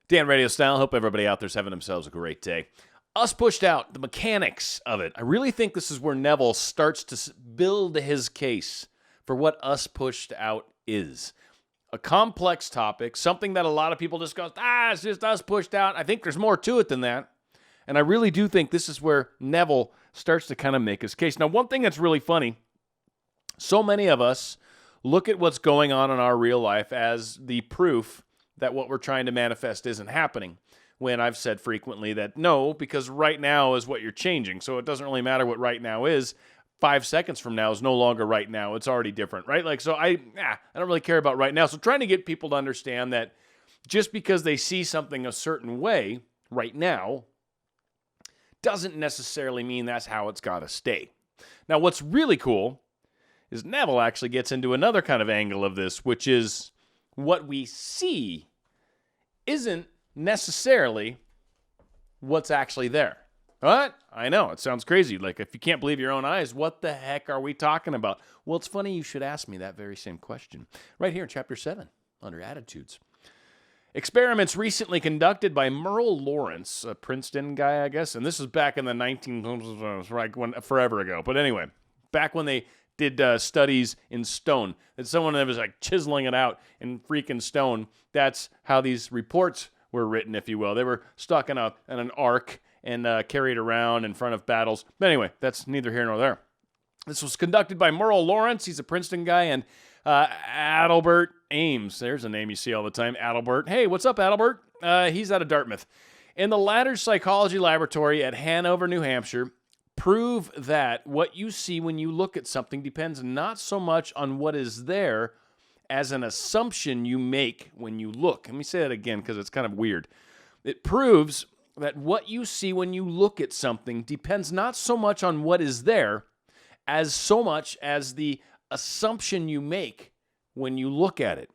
Dan RadioStyle. Hope everybody out there's having themselves a great day. Us pushed out, the mechanics of it. I really think this is where Neville starts to build his case for what us pushed out is. A complex topic, something that a lot of people just go, it's just us pushed out. I think there's more to it than that. And I really do think this is where Neville starts to kind of make his case. Now, one thing that's really funny, so many of us look at what's going on in our real life as the proof that what we're trying to manifest isn't happening. When I've said frequently that no, because right now is what you're changing. So it doesn't really matter what right now is. 5 seconds from now is no longer right now. It's already different, right? Like, so I don't really care about right now. So trying to get people to understand that just because they see something a certain way right now doesn't necessarily mean that's how it's got to stay. Now, what's really cool is Neville actually gets into another kind of angle of this, which is what we see isn't necessarily what's actually there. What? I know, it sounds crazy. Like, if you can't believe your own eyes, what the heck are we talking about? Well, it's funny you should ask me that very same question. Right here in Chapter 7, under Attitudes. Experiments recently conducted by Merle Lawrence, a Princeton guy, I guess, and this is back in the forever ago. But anyway, back when they did studies in stone, and someone that was like chiseling it out in freaking stone. That's how these reports were written, if you will. They were stuck in an ark and carried around in front of battles. But anyway, that's neither here nor there. This was conducted by Merle Lawrence. He's a Princeton guy, and Adalbert Ames. There's a name you see all the time, Adalbert. Hey, what's up, Adalbert? He's out of Dartmouth. In the latter's psychology laboratory at Hanover, New Hampshire, prove that what you see when you look at something depends not so much on what is there as an assumption you make when you look. Let me say that again because it's kind of weird. It proves that what you see when you look at something depends not so much on what is there as so much as the assumption you make when you look at it.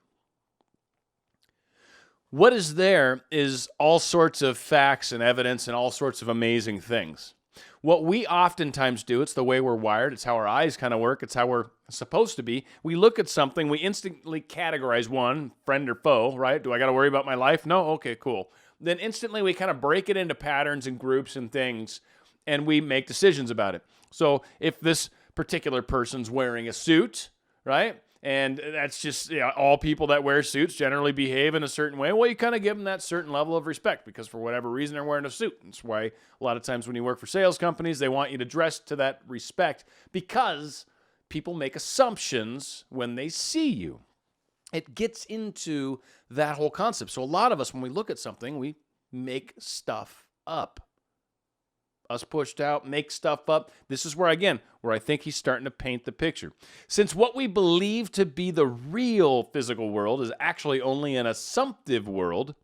What is there is all sorts of facts and evidence and all sorts of amazing things. What we oftentimes do, it's the way we're wired, it's how our eyes kind of work, it's how we're supposed to be. We look at something, we instantly categorize one, friend or foe, right? Do I got to worry about my life? No? Okay, cool. Then instantly we kind of break it into patterns and groups and things, and we make decisions about it. So if this particular person's wearing a suit, right? And that's just, all people that wear suits generally behave in a certain way. Well, you kind of give them that certain level of respect because for whatever reason they're wearing a suit. That's why a lot of times when you work for sales companies, they want you to dress to that respect because people make assumptions when they see you. It gets into that whole concept. So a lot of us, when we look at something, we make stuff up. Us pushed out, make stuff up. This is where I think he's starting to paint the picture. Since what we believe to be the real physical world is actually only an assumptive world,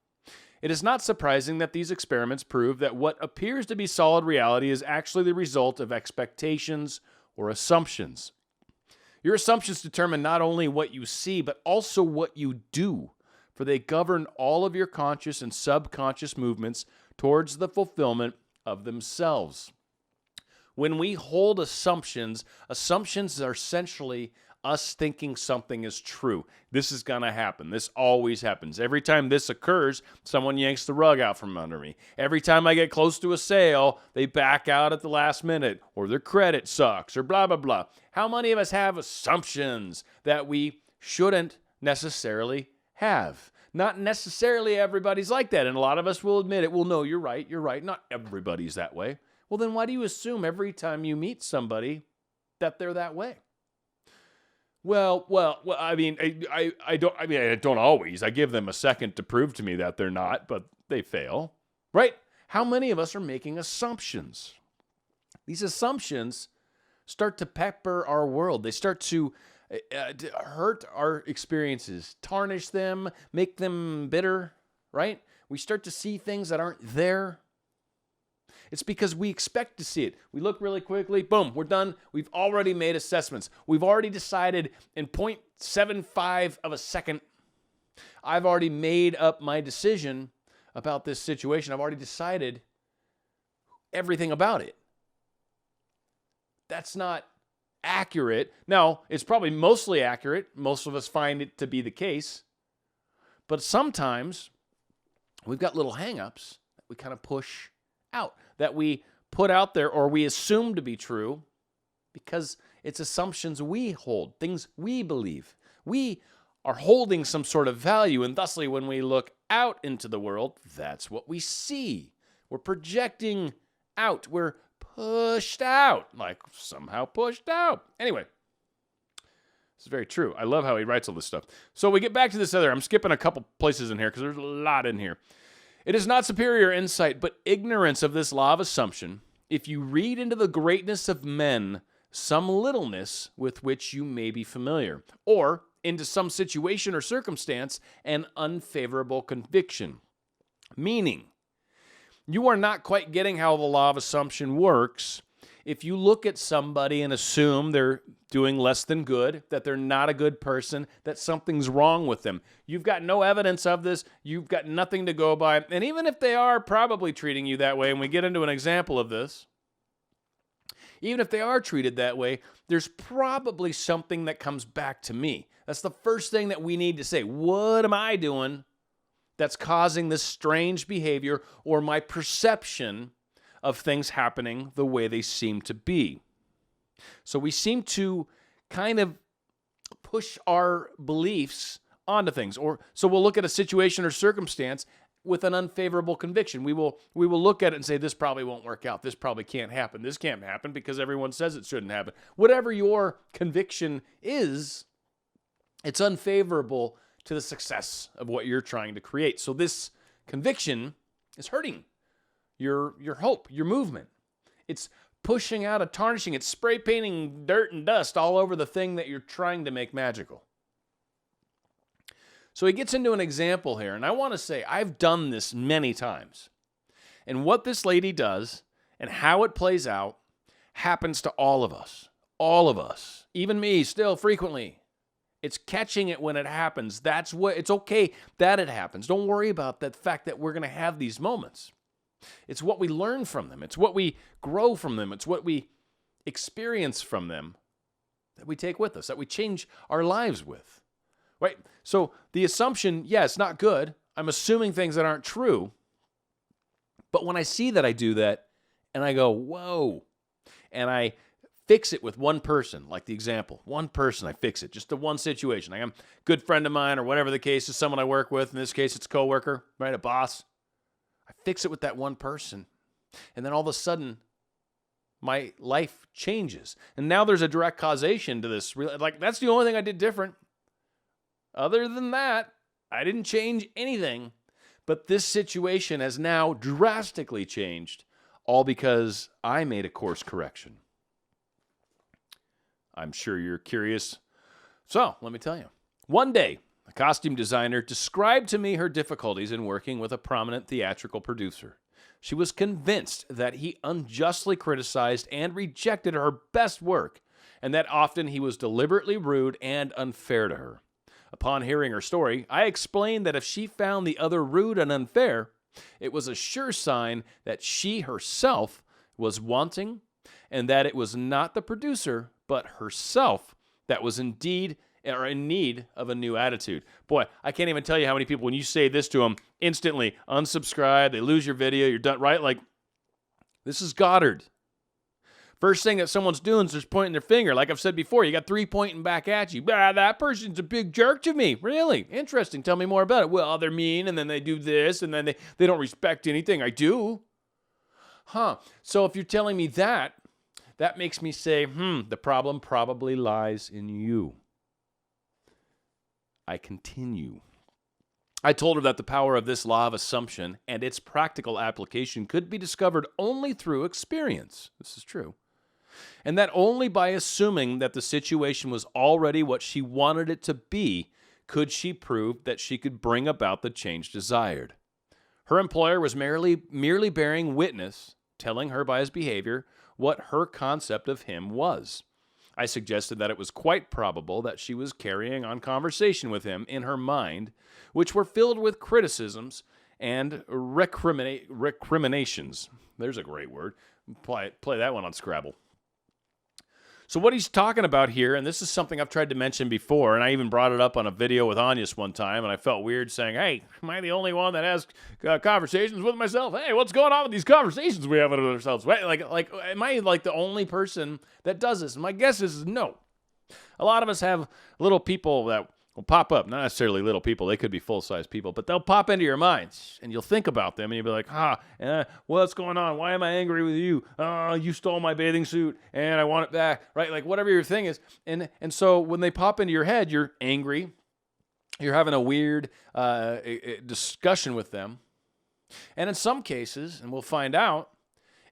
it is not surprising that these experiments prove that what appears to be solid reality is actually the result of expectations or assumptions. Your assumptions determine not only what you see, but also what you do, for they govern all of your conscious and subconscious movements towards the fulfillment of themselves. When we hold assumptions are essentially us thinking something is true. This is going to happen. This always happens. Every time this occurs, someone yanks the rug out from under me. Every time I get close to a sale, they back out at the last minute, or their credit sucks, or blah, blah, blah. How many of us have assumptions that we shouldn't necessarily have? Not necessarily everybody's like that, and a lot of us will admit it. Well, no, you're right. Not everybody's that way. Well, then why do you assume every time you meet somebody that they're that way? Well, I don't always. I give them a second to prove to me that they're not, but they fail, right? How many of us are making assumptions? These assumptions start to pepper our world. They start to hurt our experiences, tarnish them, make them bitter, right? We start to see things that aren't there. It's because we expect to see it. We look really quickly, boom, we're done. We've already made assessments. We've already decided in 0.75 of a second, I've already made up my decision about this situation. I've already decided everything about it. That's not accurate. Now, it's probably mostly accurate. Most of us find it to be the case. But sometimes We've got little hang-ups that we kind of push out, that we put out there or we assume to be true because it's assumptions we hold, things we believe. We are holding some sort of value, and thusly when we look out into the world, that's what we see. We're projecting out. We're pushed out, like somehow pushed out. Anyway, this is very true. I love how he writes all this stuff. So we get back to this other. I'm skipping a couple places in here because there's a lot in here. It is not superior insight, but ignorance of this law of assumption. If you read into the greatness of men some littleness with which you may be familiar, or into some situation or circumstance an unfavorable conviction. Meaning, you are not quite getting how the law of assumption works if you look at somebody and assume they're doing less than good, that they're not a good person, that something's wrong with them. You've got no evidence of this. You've got nothing to go by. And even if they are probably treating you that way, and we get into an example of this, even if they are treated that way, there's probably something that comes back to me. That's the first thing that we need to say. What am I doing that's causing this strange behavior or my perception of things happening the way they seem to be? So we seem to kind of push our beliefs onto things. Or so we'll look at a situation or circumstance with an unfavorable conviction. We will look at it and say, this probably won't work out. This probably can't happen. This can't happen because everyone says it shouldn't happen. Whatever your conviction is, it's unfavorable to the success of what you're trying to create. So this conviction is hurting your hope, your movement. It's pushing out a tarnishing. It's spray painting dirt and dust all over the thing that you're trying to make magical. So he gets into an example here, and I want to say I've done this many times. And what this lady does and how it plays out happens to all of us, even me still frequently. It's catching it when it happens. That's what it's okay that it happens. Don't worry about that fact that we're going to have these moments. It's what we learn from them. It's what we grow from them. It's what we experience from them that we take with us, that we change our lives with. Right? So the assumption, yeah, it's not good. I'm assuming things that aren't true. But when I see that I do that, and I go, whoa, and I fix it with one person, like the example, one person, I fix it, just the one situation. Like I'm a good friend of mine or whatever the case is, someone I work with. In this case, it's a coworker, right? A boss. I fix it with that one person. And then all of a sudden, my life changes. And now there's a direct causation to this. Like, that's the only thing I did different. Other than that, I didn't change anything. But this situation has now drastically changed, all because I made a course correction. I'm sure you're curious. So, let me tell you. One day, a costume designer described to me her difficulties in working with a prominent theatrical producer. She was convinced that he unjustly criticized and rejected her best work, and that often he was deliberately rude and unfair to her. Upon hearing her story, I explained that if she found the other rude and unfair, it was a sure sign that she herself was wanting, and that it was not the producer, but herself that was indeed or in need of a new attitude. Boy, I can't even tell you how many people, when you say this to them, instantly unsubscribe, they lose your video, you're done, right? Like, this is Goddard. First thing that someone's doing is just pointing their finger. Like I've said before, you got three pointing back at you. That person's a big jerk to me. Really? Interesting. Tell me more about it. Well, they're mean, and then they do this, and then they don't respect anything I do. Huh. So if you're telling me that makes me say, the problem probably lies in you. I continue. I told her that the power of this law of assumption and its practical application could be discovered only through experience. This is true. And that only by assuming that the situation was already what she wanted it to be could she prove that she could bring about the change desired. Her employer was merely bearing witness, telling her by his behavior what her concept of him was. I suggested that it was quite probable that she was carrying on conversation with him in her mind, which were filled with criticisms and recriminations. There's a great word. Play that one on Scrabble. So what he's talking about here, and this is something I've tried to mention before, and I even brought it up on a video with Anyas one time, and I felt weird saying, hey, am I the only one that has conversations with myself? Hey, what's going on with these conversations we have with ourselves? Like, am I like the only person that does this? And my guess is no. A lot of us have little people that will pop up, not necessarily little people, they could be full-size people, but they'll pop into your minds, and you'll think about them, and you'll be like, what's going on? Why am I angry with you? You stole my bathing suit, and I want it back, right? Like, whatever your thing is. And so when they pop into your head, you're angry, you're having a weird discussion with them, and in some cases, and we'll find out,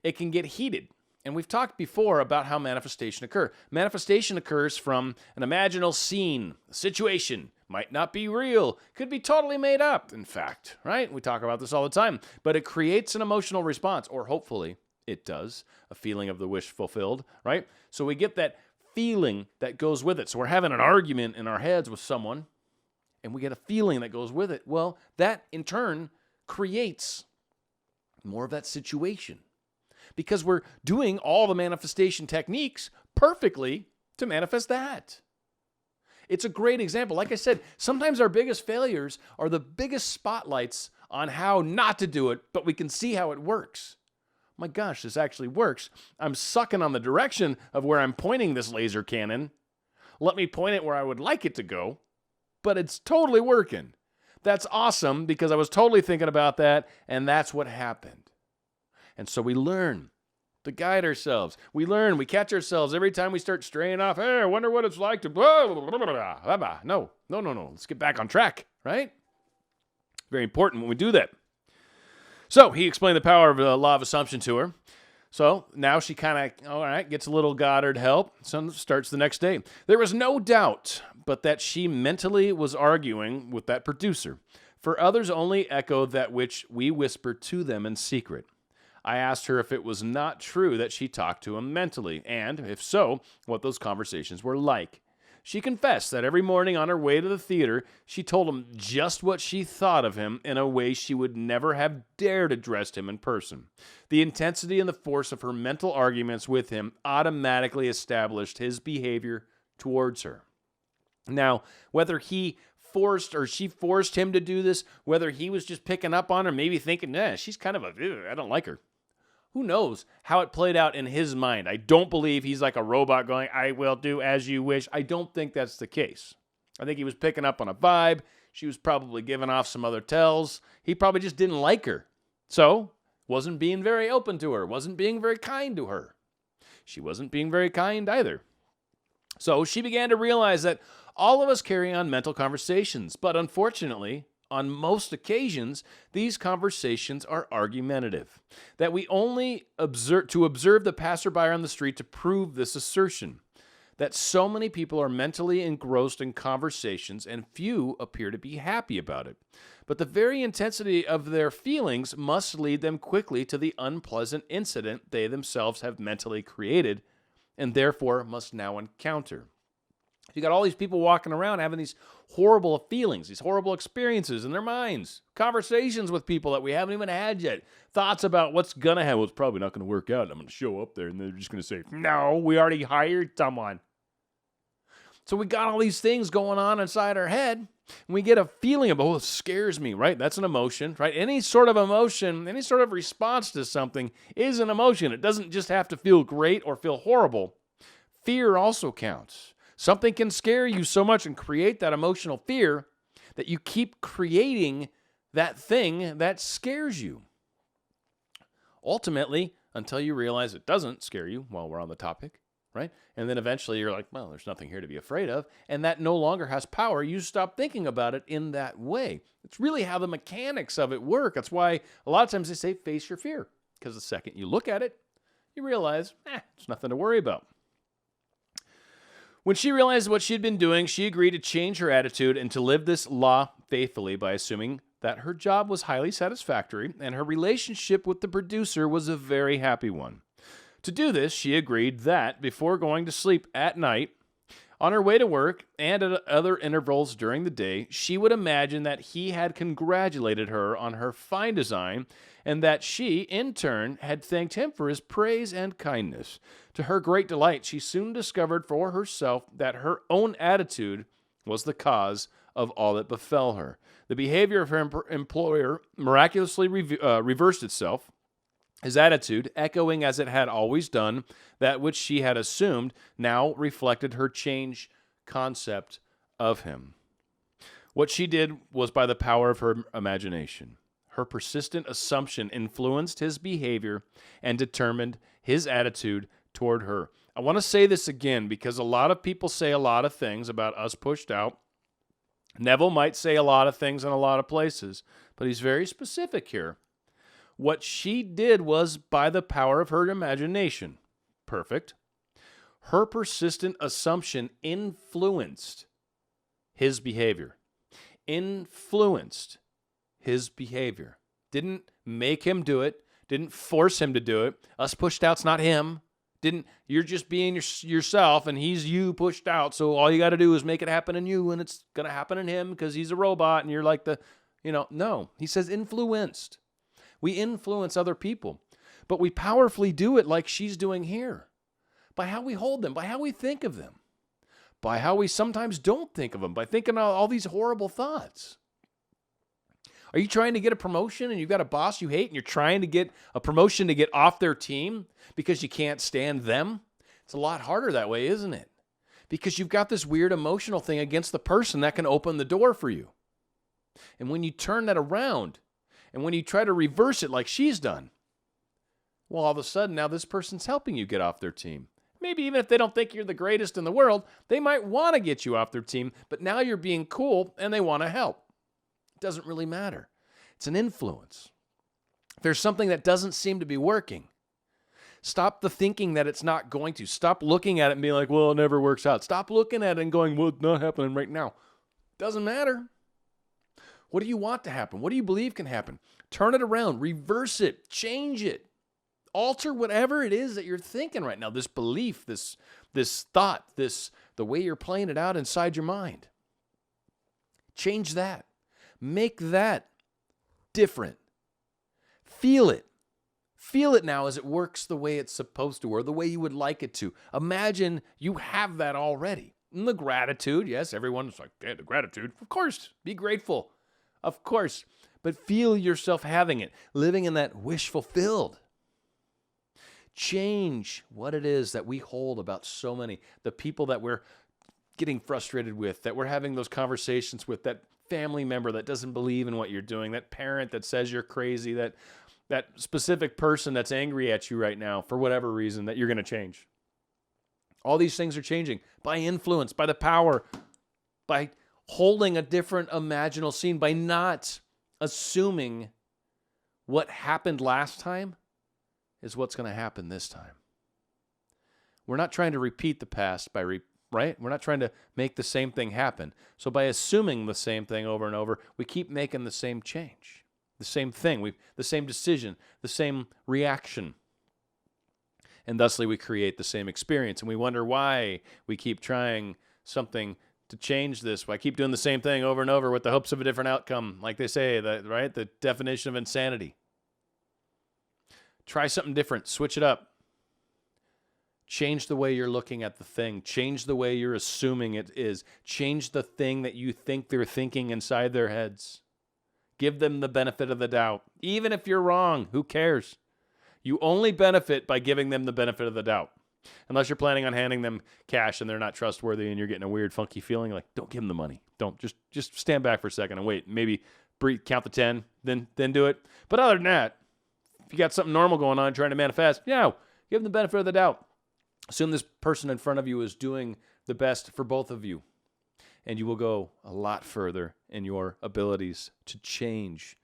it can get heated. And we've talked before about how manifestation occurs. Manifestation occurs from an imaginal scene, a situation. Might not be real. Could be totally made up, in fact, right? We talk about this all the time. But it creates an emotional response, or hopefully it does, a feeling of the wish fulfilled, right? So we get that feeling that goes with it. So we're having an argument in our heads with someone, and we get a feeling that goes with it. Well, that in turn creates more of that situation, because we're doing all the manifestation techniques perfectly to manifest that. It's a great example. Like I said, sometimes our biggest failures are the biggest spotlights on how not to do it, but we can see how it works. My gosh, this actually works. I'm sucking on the direction of where I'm pointing this laser cannon. Let me point it where I would like it to go, but it's totally working. That's awesome, because I was totally thinking about that, and that's what happened. And so we learn to guide ourselves. We learn, we catch ourselves every time we start straying off. Hey, I wonder what it's like to blah, blah, blah, blah, blah. No. Let's get back on track, right? Very important when we do that. So he explained the power of the law of assumption to her. So now she kind of, all right, gets a little Goddard help. So starts the next day. There was no doubt but that she mentally was arguing with that producer. For others only echo that which we whisper to them in secret. I asked her if it was not true that she talked to him mentally, and, if so, what those conversations were like. She confessed that every morning on her way to the theater, she told him just what she thought of him in a way she would never have dared address him in person. The intensity and the force of her mental arguments with him automatically established his behavior towards her. Now, whether he forced or she forced him to do this, whether he was just picking up on her, maybe thinking, she's kind of I don't like her. Who knows how it played out in his mind? I don't believe he's like a robot going, I will do as you wish. I don't think that's the case. I think he was picking up on a vibe. She was probably giving off some other tells. He probably just didn't like her. So, wasn't being very open to her, wasn't being very kind to her. She wasn't being very kind either. So, she began to realize that all of us carry on mental conversations, but unfortunately, on most occasions, these conversations are argumentative. That we only observe the passerby on the street to prove this assertion. That so many people are mentally engrossed in conversations and few appear to be happy about it. But the very intensity of their feelings must lead them quickly to the unpleasant incident they themselves have mentally created and therefore must now encounter. You got all these people walking around having these horrible feelings, these horrible experiences in their minds, conversations with people that we haven't even had yet, thoughts about what's going to happen. Well, it's probably not going to work out. I'm going to show up there and they're just going to say, no, we already hired someone. So we got all these things going on inside our head, and we get a feeling of, it scares me, right? That's an emotion, right? Any sort of emotion, any sort of response to something is an emotion. It doesn't just have to feel great or feel horrible. Fear also counts. Something can scare you so much and create that emotional fear that you keep creating that thing that scares you. Ultimately, until you realize it doesn't scare you, while we're on the topic, right? And then eventually you're like, well, there's nothing here to be afraid of. And that no longer has power. You stop thinking about it in that way. It's really how the mechanics of it work. That's why a lot of times they say face your fear. Because the second you look at it, you realize, it's nothing to worry about. When she realized what she had been doing, she agreed to change her attitude and to live this law faithfully by assuming that her job was highly satisfactory and her relationship with the producer was a very happy one. To do this, she agreed that before going to sleep at night, On her way to work and at other intervals during the day, she would imagine that he had congratulated her on her fine design and that she, in turn, had thanked him for his praise and kindness. To her great delight, she soon discovered for herself that her own attitude was the cause of all that befell her. The behavior of her employer miraculously reversed itself. His attitude, echoing as it had always done that which she had assumed, now reflected her changed concept of him. What she did was by the power of her imagination. Her persistent assumption influenced his behavior and determined his attitude toward her. I want to say this again because a lot of people say a lot of things about us pushed out. Neville might say a lot of things in a lot of places, but he's very specific here. What she did was by the power of her imagination. Perfect. Her persistent assumption influenced his behavior. Influenced his behavior. Didn't make him do it. Didn't force him to do it. Us pushed out's not him. You're just being yourself, and he's you pushed out, so all you got to do is make it happen in you, and it's going to happen in him because he's a robot, and you're like no. He says influenced. We influence other people, but we powerfully do it like she's doing here, by how we hold them, by how we think of them, by how we sometimes don't think of them, by thinking all these horrible thoughts. Are you trying to get a promotion and you've got a boss you hate and you're trying to get a promotion to get off their team because you can't stand them? It's a lot harder that way, isn't it? Because you've got this weird emotional thing against the person that can open the door for you. And when you turn that around, and when you try to reverse it like she's done, well, all of a sudden, now this person's helping you get off their team. Maybe even if they don't think you're the greatest in the world, they might want to get you off their team, but now you're being cool and they want to help. It doesn't really matter. It's an influence. If there's something that doesn't seem to be working, stop the thinking that it's not going to. Stop looking at it and being like, well, it never works out. Stop looking at it and going, well, it's not happening right now. Doesn't matter. What do you want to happen? What do you believe can happen? Turn it around, reverse it, change it, alter whatever it is that you're thinking right now. This belief, this thought, the way you're playing it out inside your mind. Change that. Make that different. Feel it. Feel it now as it works the way it's supposed to or the way you would like it to. Imagine you have that already. And the gratitude, yes, everyone's like, yeah, the gratitude. Of course, be grateful. Of course, but feel yourself having it, living in that wish fulfilled. Change what it is that we hold about so many, the people that we're getting frustrated with, that we're having those conversations with, that family member that doesn't believe in what you're doing, that parent that says you're crazy, that specific person that's angry at you right now for whatever reason that you're going to change. All these things are changing by influence, by the power, by holding a different imaginal scene, by not assuming what happened last time is what's going to happen this time. We're not trying to repeat the past right? We're not trying to make the same thing happen. So by assuming the same thing over and over, we keep making the same change, the same thing, the same decision, the same reaction. And thusly we create the same experience. And we wonder why we keep trying something to change this. I keep doing the same thing over and over with the hopes of a different outcome. Like they say, right? The definition of insanity. Try something different. Switch it up. Change the way you're looking at the thing. Change the way you're assuming it is. Change the thing that you think they're thinking inside their heads. Give them the benefit of the doubt. Even if you're wrong, who cares? You only benefit by giving them the benefit of the doubt. Unless you're planning on handing them cash and they're not trustworthy and you're getting a weird, funky feeling, like, don't give them the money. Don't. Just stand back for a second and wait. Maybe breathe, count to 10, then do it. But other than that, if you got something normal going on trying to manifest, give them the benefit of the doubt. Assume this person in front of you is doing the best for both of you. And you will go a lot further in your abilities to change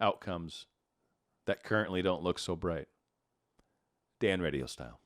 outcomes that currently don't look so bright. Dan, Radio Style.